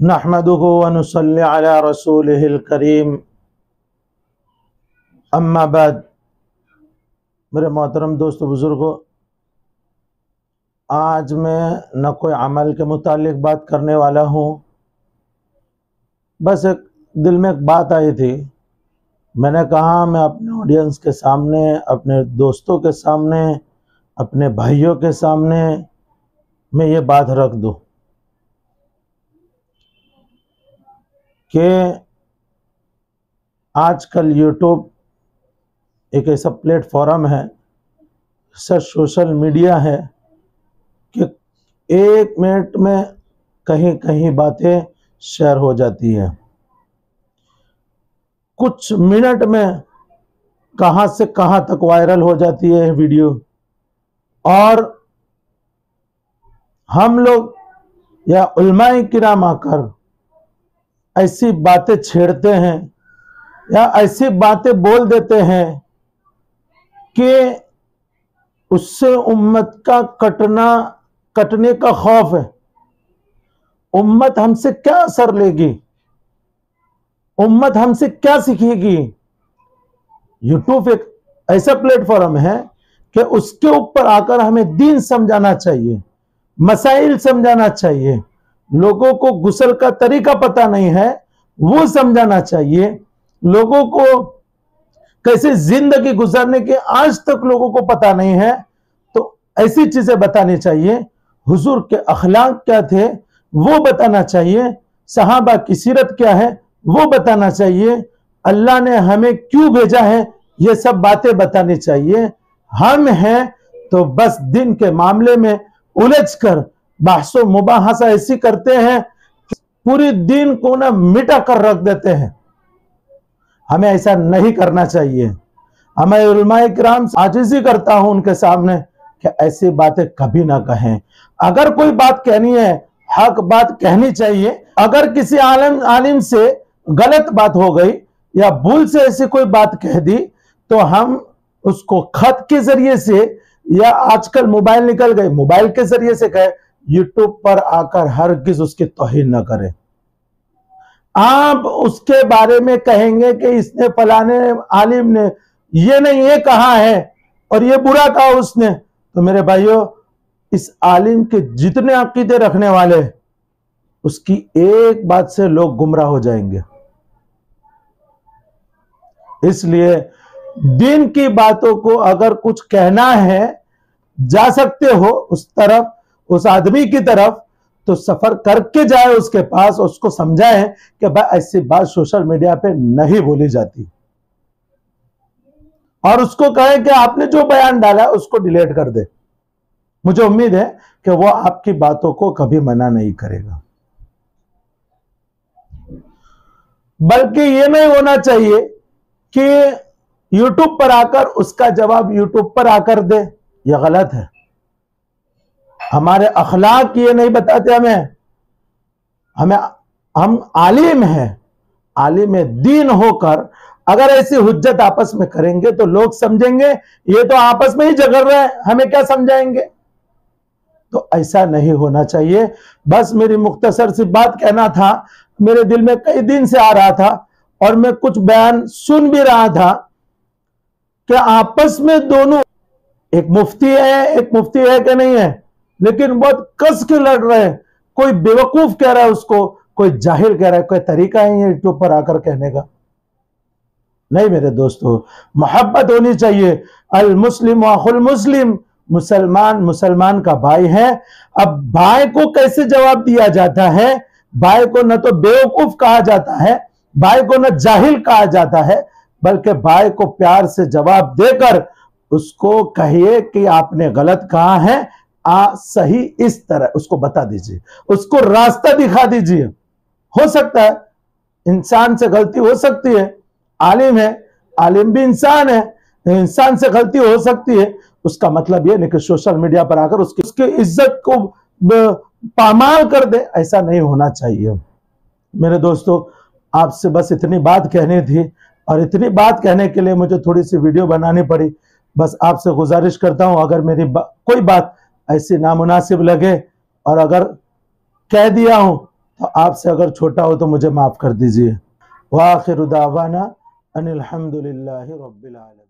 नहमदुहु व नुसल्ली अला रसूलिहिल करीम। अम्मा बाद। मेरे मोहतरम दोस्तों बुजुर्गों, आज मैं न कोई अमल के मुतालिक बात करने वाला हूँ। बस एक दिल में एक बात आई थी, मैंने कहा मैं अपने ऑडियंस के सामने, अपने दोस्तों के सामने, अपने भाइयों के सामने मैं ये बात रख दूँ कि आजकल यूट्यूब एक ऐसा प्लेटफॉर्म है, ऐसा सोशल मीडिया है कि एक मिनट में कहीं कहीं बातें शेयर हो जाती हैं, कुछ मिनट में कहां से कहां तक वायरल हो जाती है वीडियो। और हम लोग या उलमाए किराम आकर ऐसी बातें छेड़ते हैं या ऐसी बातें बोल देते हैं कि उससे उम्मत का कटने का खौफ है। उम्मत हमसे क्या असर लेगी, उम्मत हमसे क्या सीखेगी। यूट्यूब एक ऐसा प्लेटफॉर्म है कि उसके ऊपर आकर हमें दीन समझाना चाहिए, मसाइल समझाना चाहिए। लोगों को गुस्ल का तरीका पता नहीं है, वो समझाना चाहिए। लोगों को कैसे जिंदगी गुजारने के आज तक लोगों को पता नहीं है, तो ऐसी चीजें बतानी चाहिए। हुजूर के अखलाक क्या थे वो बताना चाहिए, सहाबा की सीरत क्या है वो बताना चाहिए, अल्लाह ने हमें क्यों भेजा है ये सब बातें बतानी चाहिए। हम हैं तो बस दिन के मामले में उलझ कर बहसो मुबाहसा ऐसी करते हैं, पूरी दिन को ना मिटा कर रख देते हैं। हमें ऐसा नहीं करना चाहिए। हमें उलमाए किराम आजिज़ी करता हूं उनके सामने कि ऐसी बातें कभी ना कहें। अगर कोई बात कहनी है, हक बात कहनी चाहिए। अगर किसी आलिम से गलत बात हो गई या भूल से ऐसी कोई बात कह दी तो हम उसको खत के जरिए से या आजकल मोबाइल निकल गए, मोबाइल के जरिए से कहे। यूट्यूब पर आकर हरगिज उसकी तौहीन न करें। आप उसके बारे में कहेंगे कि इसने फलाने आलिम ने ये नहीं ये कहा है और ये बुरा कहा उसने, तो मेरे भाइयों इस आलिम के जितने अकीदे रखने वाले उसकी एक बात से लोग गुमराह हो जाएंगे। इसलिए दिन की बातों को अगर कुछ कहना है, जा सकते हो उस तरफ, उस आदमी की तरफ, तो सफर करके जाए उसके पास, उसको समझाएं कि भाई ऐसी बात सोशल मीडिया पे नहीं बोली जाती, और उसको कहें कि आपने जो बयान डाला उसको डिलीट कर दे। मुझे उम्मीद है कि वो आपकी बातों को कभी मना नहीं करेगा। बल्कि ये नहीं होना चाहिए कि यूट्यूब पर आकर उसका जवाब यूट्यूब पर आकर दे, यह गलत है। हमारे अखलाक ये नहीं बताते हमें हम आलिम हैं, आलिम दीन होकर अगर ऐसी हुज्जत आपस में करेंगे तो लोग समझेंगे ये तो आपस में ही झगड़ रहे हैं, हमें क्या समझाएंगे। तो ऐसा नहीं होना चाहिए। बस मेरी मुख्तसर सी बात कहना था, मेरे दिल में कई दिन से आ रहा था और मैं कुछ बयान सुन भी रहा था कि आपस में दोनों, एक मुफ्ती है कि नहीं है, लेकिन बहुत कस के लड़ रहे हैं। कोई बेवकूफ कह रहा है उसको, कोई जाहिल कह रहा है। कोई तरीका है ये यूट्यूब पर आकर कहने का? नहीं मेरे दोस्तों, मोहब्बत होनी चाहिए। अल मुस्लिम अखुल मुस्लिम, मुसलमान मुसलमान का भाई है। अब भाई को कैसे जवाब दिया जाता है? भाई को न तो बेवकूफ कहा जाता है, भाई को न जाहिल कहा जाता है, बल्कि भाई को प्यार से जवाब देकर उसको कहिए कि आपने गलत कहा है, सही इस तरह उसको बता दीजिए, उसको रास्ता दिखा दीजिए। हो सकता है इंसान से गलती हो सकती है, आलिम है, आलिम भी इंसान है, इंसान से गलती हो सकती है। उसका मतलब यह नहीं कि सोशल मीडिया पर आकर उसकी इज्जत को पामाल कर दे, ऐसा नहीं होना चाहिए। मेरे दोस्तों, आपसे बस इतनी बात कहनी थी और इतनी बात कहने के लिए मुझे थोड़ी सी वीडियो बनानी पड़ी। बस आपसे गुजारिश करता हूं, अगर मेरी कोई बात ऐसी नामुनासिब लगे और अगर कह दिया हूं तो आपसे अगर छोटा हो तो मुझे माफ़ कर दीजिए। व आखिरु दावाना अनिल हम्दुलिल्लाहि रब्बिल आलमीन।